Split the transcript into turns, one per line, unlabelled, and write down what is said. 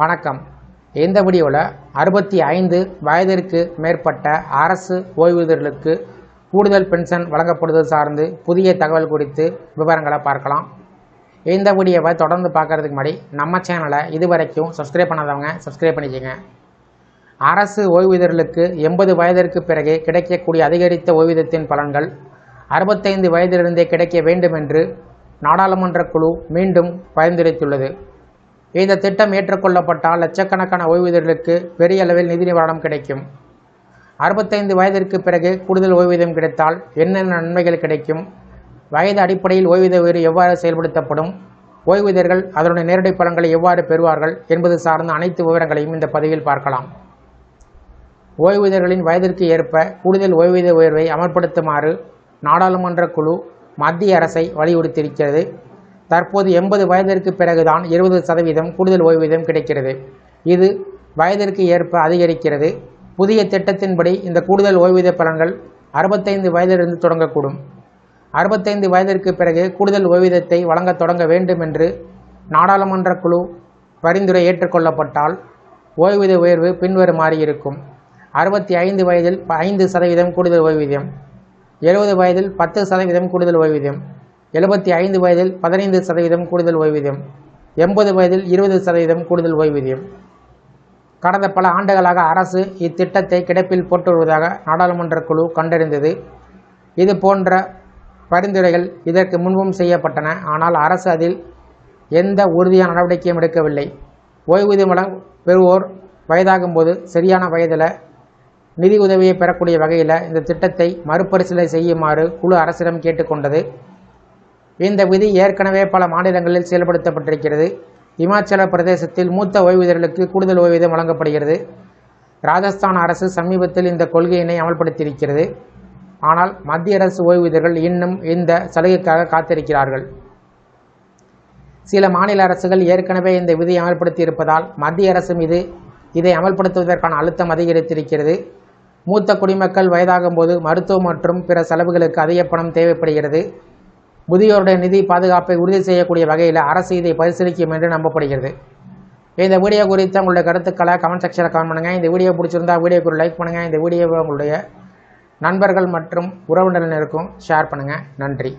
வணக்கம். இந்த வீடியோவில் 65 வயதிற்கு மேற்பட்ட அரசு ஓய்வூதியர்களுக்கு கூடுதல் பென்ஷன் வழங்கப்படுவது சார்ந்து புதிய தகவல் குறித்து விவரங்களை பார்க்கலாம். இந்த வீடியோவை தொடர்ந்து பார்க்கறதுக்கு முன்னாடி நம்ம சேனலை இதுவரைக்கும் சப்ஸ்கிரைப் பண்ணாதவங்க சப்ஸ்கிரைப் பண்ணிக்கோங்க. அரசு ஓய்வூதியர்களுக்கு 80 வயதிற்கு பிறகு கிடைக்கக்கூடிய அதிகரித்த ஓய்வூதியத்தின் பலன்கள் 65 வயதிலிருந்தே கிடைக்க வேண்டும் என்று நாடாளுமன்ற குழு மீண்டும் பரிந்துரைத்துள்ளது. இந்த திட்டம் ஏற்றுக்கொள்ளப்பட்டால் லட்சக்கணக்கான ஓய்வூதியர்களுக்கு பெரிய அளவில் நிதி நிவாரணம் கிடைக்கும். 65 வயதிற்கு பிறகு கூடுதல் ஓய்வூதியம் கிடைத்தால் என்னென்ன நன்மைகள் கிடைக்கும், வயது அடிப்படையில் ஓய்வூதிய உயர்வு எவ்வாறு செயல்படுத்தப்படும், ஓய்வூதியர்கள் அதனுடைய நேரடி பலன்களை எவ்வாறு பெறுவார்கள் என்பது சார்ந்த அனைத்து விவரங்களையும் இந்த பதிவில் பார்க்கலாம். ஓய்வூதியர்களின் வயதிற்கு ஏற்ப கூடுதல் ஓய்வூதிய உயர்வை அமல்படுத்துமாறு நாடாளுமன்ற குழு மத்திய அரசை வலியுறுத்தியிருக்கிறது. தற்போது 80 வயதிற்கு பிறகுதான் 20% கூடுதல் ஓய்வூதியம் கிடைக்கிறது. இது வயதிற்கு ஏற்ப அதிகரிக்கிறது. புதிய திட்டத்தின்படி இந்த கூடுதல் ஓய்வூதிய பலன்கள் 65 வயதிலிருந்து தொடங்கக்கூடும். 65 வயதிற்கு பிறகு கூடுதல் ஓய்வூதியத்தை வழங்க தொடங்க வேண்டும் என்று நாடாளுமன்ற குழு பரிந்துரை ஏற்றுக்கொள்ளப்பட்டால் ஓய்வூதிய உயர்வு பின்வருமாறு இருக்கும். 65 வயதில் 5% கூடுதல் ஓய்வூதியம், 70 வயதில் 10% கூடுதல் ஓய்வூதியம், 75 வயதில் 15% கூடுதல் ஓய்வூதியம், 80 வயதில் 20% கூடுதல் ஓய்வூதியம். கடந்த பல ஆண்டுகளாக அரசு இத்திட்டத்தை கிடப்பில் போட்டு வருவதாக நாடாளுமன்ற குழு கண்டறிந்தது. இது போன்ற பரிந்துரைகள் இதற்கு முன்பும் செய்யப்பட்டன. ஆனால் அரசு அதில் எந்த உறுதியான நடவடிக்கையும் எடுக்கவில்லை. ஓய்வூதியம் பெறுவோர் வயதாகும்போது சரியான வயதில் நிதி உதவியை பெறக்கூடிய வகையில் இந்த திட்டத்தை மறுபரிசீலனை செய்யுமாறு குழு அரசிடம் கேட்டுக்கொண்டது. இந்த விதி ஏற்கனவே பல மாநிலங்களில் செயல்படுத்தப்பட்டிருக்கிறது. இமாச்சல பிரதேசத்தில் மூத்த ஓய்வூதியர்களுக்கு கூடுதல் ஓய்வூதியம் வழங்கப்படுகிறது. ராஜஸ்தான் அரசு சமீபத்தில் இந்த கொள்கையினை அமல்படுத்தியிருக்கிறது. ஆனால் மத்திய அரசு ஓய்வூதியர்கள் இன்னும் இந்த சலுகைக்காக காத்திருக்கிறார்கள். சில மாநில அரசுகள் ஏற்கனவே இந்த விதியை அமல்படுத்தி இருப்பதால் மத்திய அரசு மீது இதை அமல்படுத்துவதற்கான அழுத்தம் அதிகரித்திருக்கிறது. மூத்த குடிமக்கள் வயதாகும் போது மருத்துவம் மற்றும் பிற செலவுகளுக்கு அதிக பணம் தேவைப்படுகிறது. முதியோருடைய நிதி பாதுகாப்பை உறுதி செய்யக்கூடிய வகையில் அரசு இதை பரிசீலிக்கும் என்று நம்பப்படுகிறது. இந்த வீடியோ குறித்த உங்களுடைய கருத்துக்களை கமெண்ட் செக்ஷனில் கமெண்ட் பண்ணுங்கள். இந்த வீடியோ பிடிச்சிருந்தா வீடியோக்கு ஒரு லைக் பண்ணுங்கள். இந்த வீடியோவை உங்களுடைய நண்பர்கள் மற்றும் உறவினர்களுக்கும் ஷேர் பண்ணுங்கள். நன்றி.